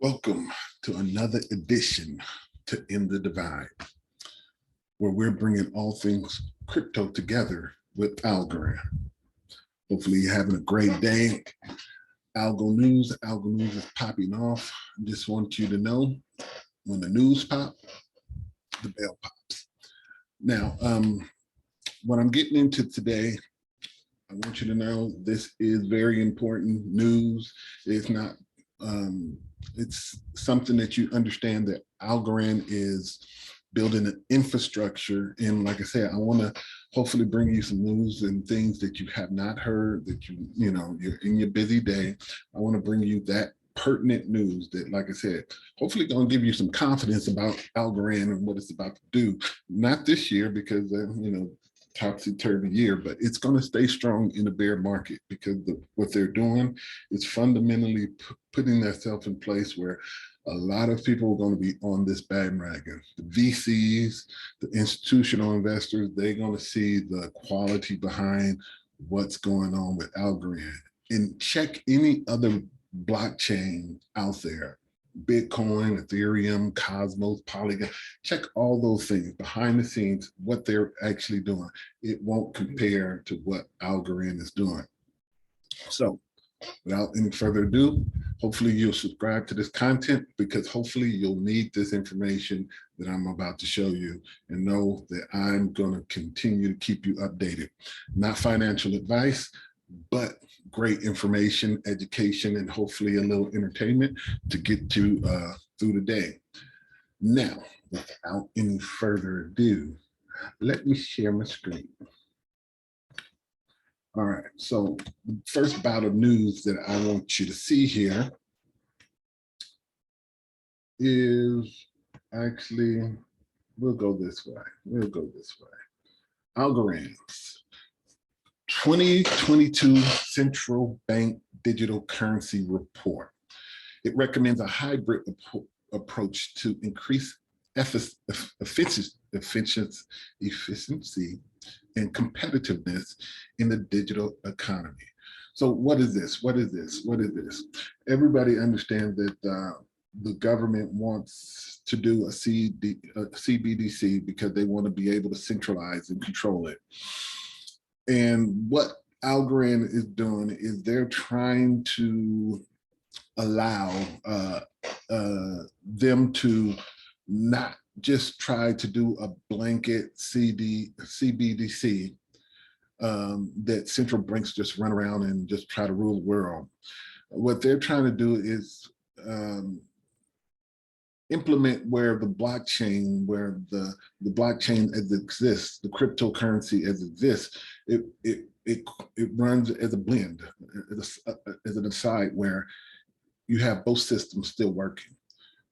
Welcome to another edition to End the Divide, where we're bringing all things crypto together with Algorand. Hopefully you're having a great day. Algo news is popping off. I just want you to know when the news pop, the bell pops. Now, what I'm getting into today, I want you to know this is very important news. It's not it's something that you understand that Algorand is building an infrastructure. And like I said, I want to hopefully bring you some news and things that you have not heard, that you're in your busy day. I want to bring you that pertinent news that, like I said, hopefully going to give you some confidence about Algorand and what it's about to do. Not this year because, topsy-turvy year, but it's going to stay strong in the bear market because what they're doing is fundamentally putting themselves in place where a lot of people are going to be on this bandwagon. The VCs, the institutional investors, they're going to see the quality behind what's going on with Algorand. And check any other blockchain out there. Bitcoin, Ethereum, Cosmos, Polygon, check all those things behind the scenes, what they're actually doing. It won't compare to what Algorand is doing. So without any further ado, hopefully you'll subscribe to this content because hopefully you'll need this information that I'm about to show you and know that I'm going to continue to keep you updated. Not financial advice, but great information, education, and hopefully a little entertainment to get you through the day. Now, without any further ado, let me share my screen. All right, so the first bout of news that I want you to see here is actually, we'll go this way. Algorand's 2022 Central Bank Digital Currency Report. It recommends a hybrid approach to increase efficiency and competitiveness in the digital economy. So what is this? Everybody understands that the government wants to do a CBDC because they want to be able to centralize and control it. And what Algorand is doing is they're trying to allow them to not just try to do a blanket CBDC that central banks just run around and just try to rule the world. What they're trying to do is implement where the blockchain as it exists, the cryptocurrency as it exists, it runs as a blend, as an aside where you have both systems still working.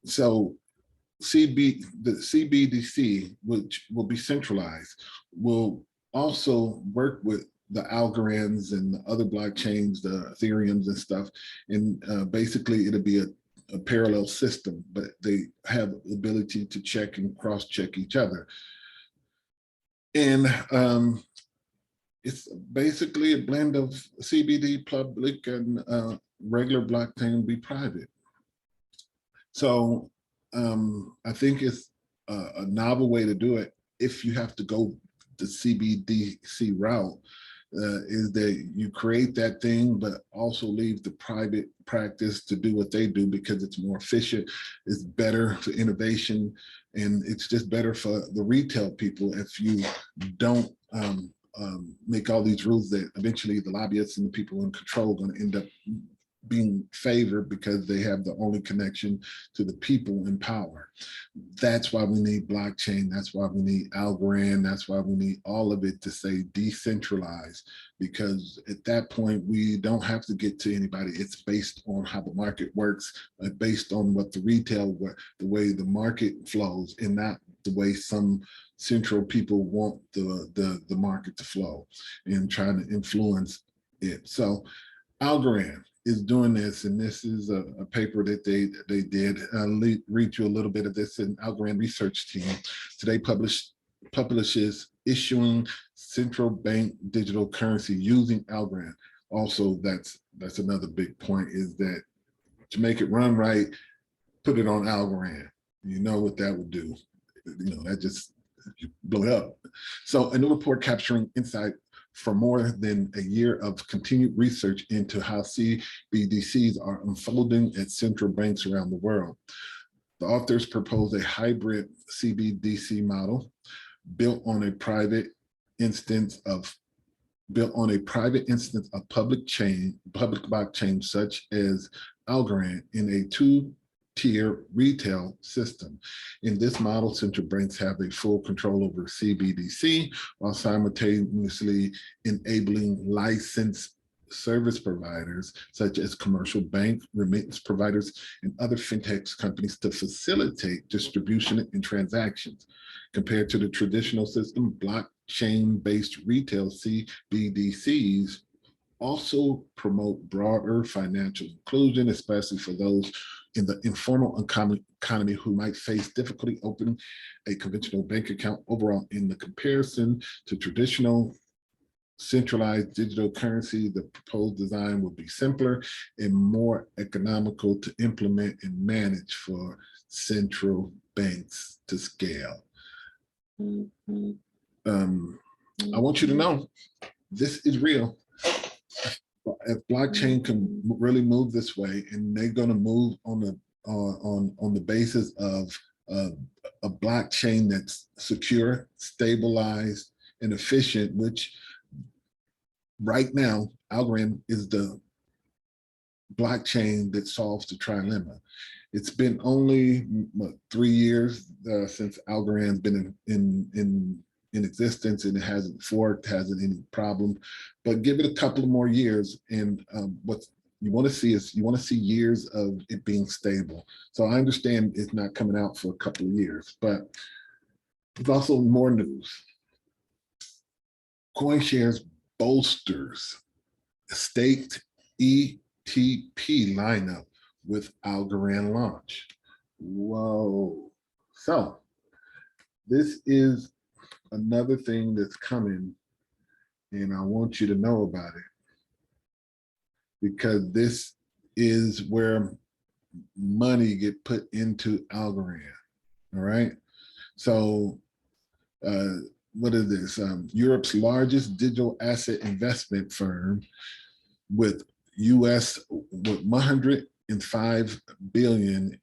So the CBDC, which will be centralized, will also work with the Algorands and the other blockchains, the Ethereums and stuff. And basically it'll be a parallel system, but they have the ability to check and cross-check each other. And it's basically a blend of CBD public and regular blockchain be private. So I think it's a novel way to do it if you have to go the CBDC route, is that you create that thing, but also leave the private practice to do what they do because it's more efficient, it's better for innovation, and it's just better for the retail people if you don't make all these rules that eventually the lobbyists and the people in control are going to end up being favored because they have the only connection to the people in power. That's why we need blockchain. That's why we need Algorand. That's why we need all of it to say decentralized, because at that point, we don't have to get to anybody. It's based on how the market works, based on what the retail, the way the market flows, and not the way some central people want the market to flow and trying to influence it. So Algorand is doing this, and this is a paper that they did. I'll read you a little bit of this. An Algorand research team today publishes issuing central bank digital currency using Algorand. Also, that's another big point, is that to make it run right, put it on Algorand. You know what that would do. You know, that just blow it up. So a new report capturing insight for more than a year of continued research into how CBDCs are unfolding at central banks around the world. The authors propose a hybrid CBDC model built on a private instance of public blockchain such as Algorand in a two-tier retail system. In this model, central banks have a full control over CBDC while simultaneously enabling licensed service providers such as commercial bank, remittance providers, and other fintech companies to facilitate distribution and transactions. Compared to the traditional system, blockchain-based retail CBDCs also promote broader financial inclusion, especially for those in the informal economy who might face difficulty opening a conventional bank account. Overall, in the comparison to traditional centralized digital currency, the proposed design will be simpler and more economical to implement and manage for central banks to scale. I want you to know this is real. If blockchain can really move this way, and they're going to move on the basis of a blockchain that's secure, stabilized, and efficient, which right now Algorand is the blockchain that solves the trilemma. It's been only 3 years since Algorand's been in existence, and it hasn't forked, hasn't any problem. But give it a couple of more years, and what you want to see is years of it being stable. So I understand it's not coming out for a couple of years, but there's also more news. Coinshare's bolsters staked ETP lineup with Algorand launch. Whoa. So this is another thing that's coming, and I want you to know about it, because this is where money get put into Algorand. All right. So what is this? Europe's largest digital asset investment firm with with 105 billion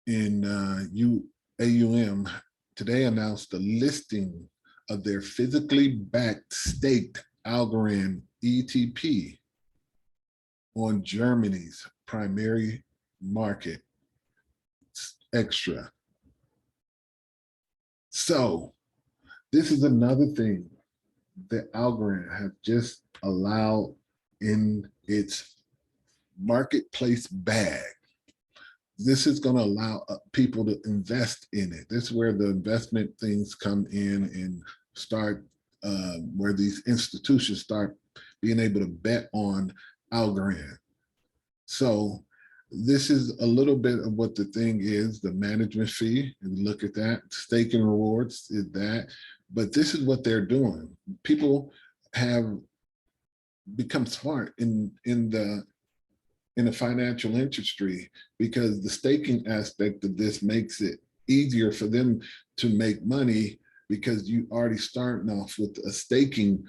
in AUM today announced the listing of their physically backed staked Algorand ETP on Germany's primary market, Extra. So this is another thing that Algorand have just allowed in its marketplace bag. This is going to allow people to invest in it. This is where the investment things come in and start, where these institutions start being able to bet on Algorand. So this is a little bit of what the thing is, the management fee, and look at that, staking rewards is that, but this is what they're doing. People have become smart in the financial industry, because the staking aspect of this makes it easier for them to make money, because you already starting off with a staking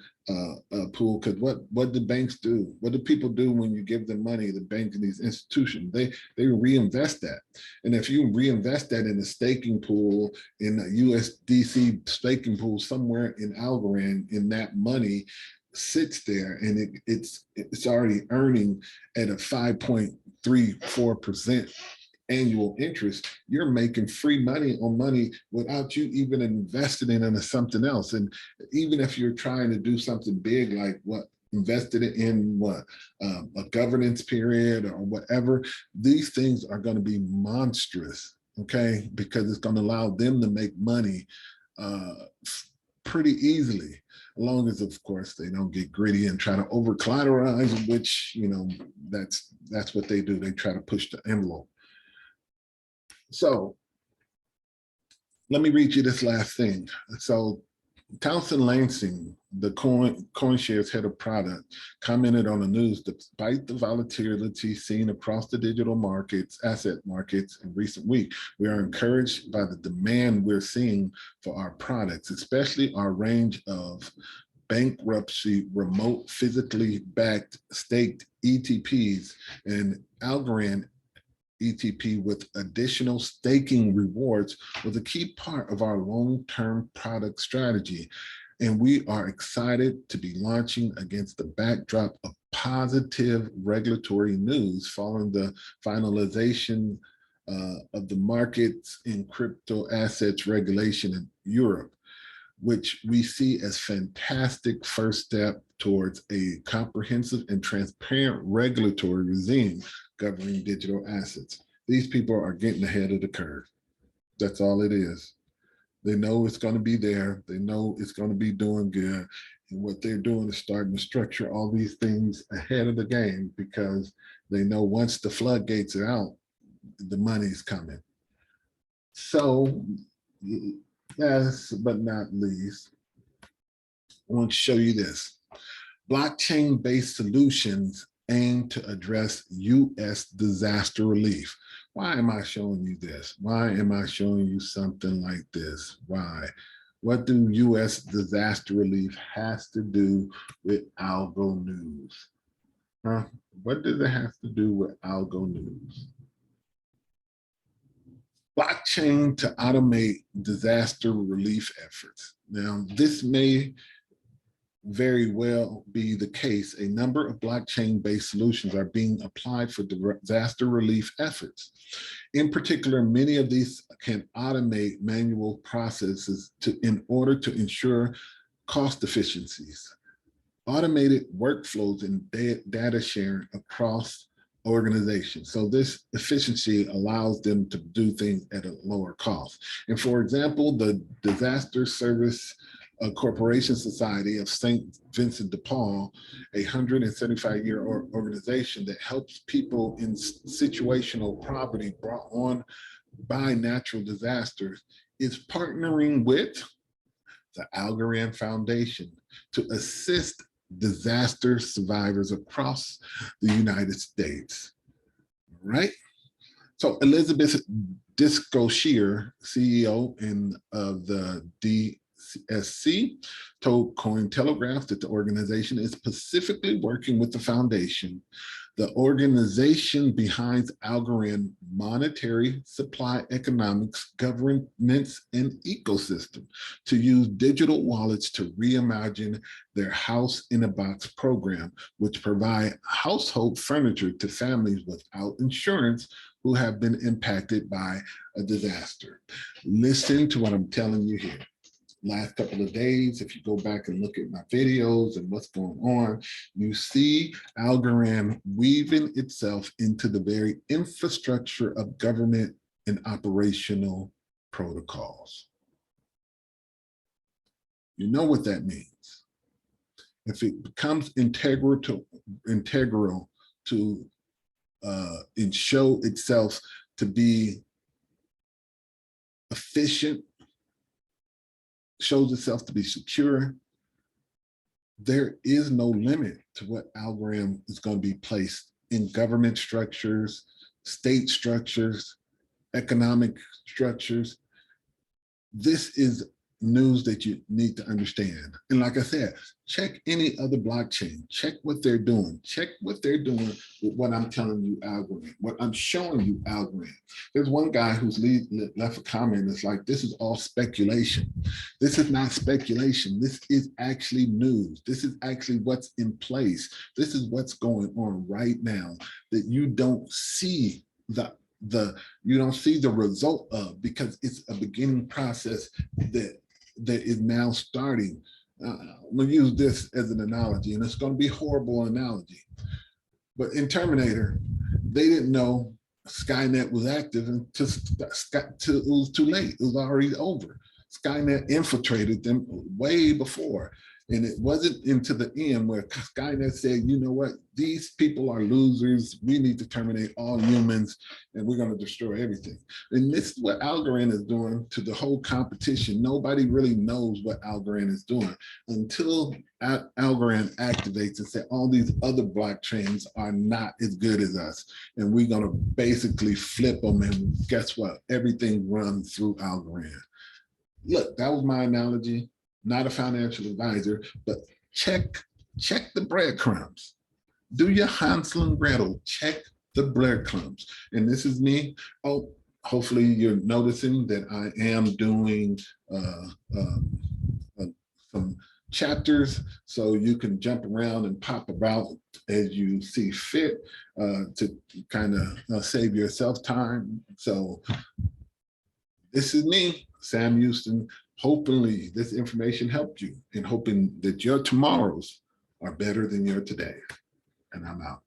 pool. Because what do banks do? What do people do when you give them money? The bank and these institutions, they reinvest that. And if you reinvest that in a staking pool, in a USDC staking pool somewhere in Algorand, in that money sits there, and it's already earning at a 5.34% annual interest, you're making free money on money without you even investing it into something else. And even if you're trying to do something big, like invested it in a governance period or whatever, these things are going to be monstrous, okay? Because it's going to allow them to make money pretty easily, as long as, of course, they don't get gritty and try to over collateralize, which, that's what they do. They try to push the envelope. So let me read you this last thing. So Townsend Lansing, the Coinshare's head of product, commented on the news, despite the volatility seen across the digital markets, asset markets in recent weeks, we are encouraged by the demand we're seeing for our products, especially our range of bankruptcy, remote, physically backed, staked ETPs and Algorand ETP with additional staking rewards was a key part of our long-term product strategy. And we are excited to be launching against the backdrop of positive regulatory news following the finalization of the markets in crypto assets regulation in Europe, which we see as fantastic first step towards a comprehensive and transparent regulatory regime governing digital assets. These people are getting ahead of the curve. That's all it is. They know it's going to be there. They know it's going to be doing good. And what they're doing is starting to structure all these things ahead of the game because they know once the floodgates are out, the money's coming. So, last but not least, I want to show you this. Blockchain-based solutions aim to address U.S. disaster relief. Why am I showing you this? Why am I showing you something like this? Why? What do U.S. disaster relief has to do with Algo News? Huh? What does it have to do with Algo News? Blockchain to automate disaster relief efforts. Now, this may very well be the case. A number of blockchain-based solutions are being applied for disaster relief efforts. In particular, many of these can automate manual processes in order to ensure cost efficiencies, automated workflows, and data sharing across organizations. So this efficiency allows them to do things at a lower cost. And for example, the Disaster Service Corporation Society of St. Vincent de Paul, a 175-year organization that helps people in situational poverty brought on by natural disasters, is partnering with the Algorand Foundation to assist disaster survivors across the United States, right? So Elizabeth Disco-Shear, CEO of the DSC, told Cointelegraph that the organization is specifically working with the foundation, the organization behind Algorand monetary, supply economics, governance, and ecosystem, to use digital wallets to reimagine their House in a Box program, which provide household furniture to families without insurance who have been impacted by a disaster. Listen to what I'm telling you here. Last couple of days, if you go back and look at my videos and what's going on, you see Algorand weaving itself into the very infrastructure of government and operational protocols. You know what that means. If it becomes integral to and show itself to be efficient, shows itself to be secure, there is no limit to what Algorand is going to be placed in government structures, state structures, economic structures. This is news that you need to understand. And like I said, check any other blockchain, check what they're doing, with what I'm telling you, Algorand, what I'm showing you, Algorand. There's one guy who's left a comment that's like, this is all speculation. This is not speculation. This is actually news. This is actually what's in place. This is what's going on right now that you don't see you don't see the result of, because it's a beginning process that is now starting. I'm gonna use this as an analogy, and it's gonna be a horrible analogy. But in Terminator, they didn't know Skynet was active until it was too late. It was already over. Skynet infiltrated them way before. And it wasn't into the end where Skynet said, you know what, these people are losers. We need to terminate all humans and we're going to destroy everything. And this is what Algorand is doing to the whole competition. Nobody really knows what Algorand is doing until Algorand activates and says all these other blockchains are not as good as us. And we're going to basically flip them. And guess what? Everything runs through Algorand. Look, that was my analogy. Not a financial advisor, but check the breadcrumbs. Do your Hansel and Gretel, check the breadcrumbs. And this is me. Oh, hopefully you're noticing that I am doing some chapters so you can jump around and pop about as you see fit to kind of save yourself time. So this is me, Sam Houston. Hopefully this information helped you and hoping that your tomorrows are better than your today. And I'm out.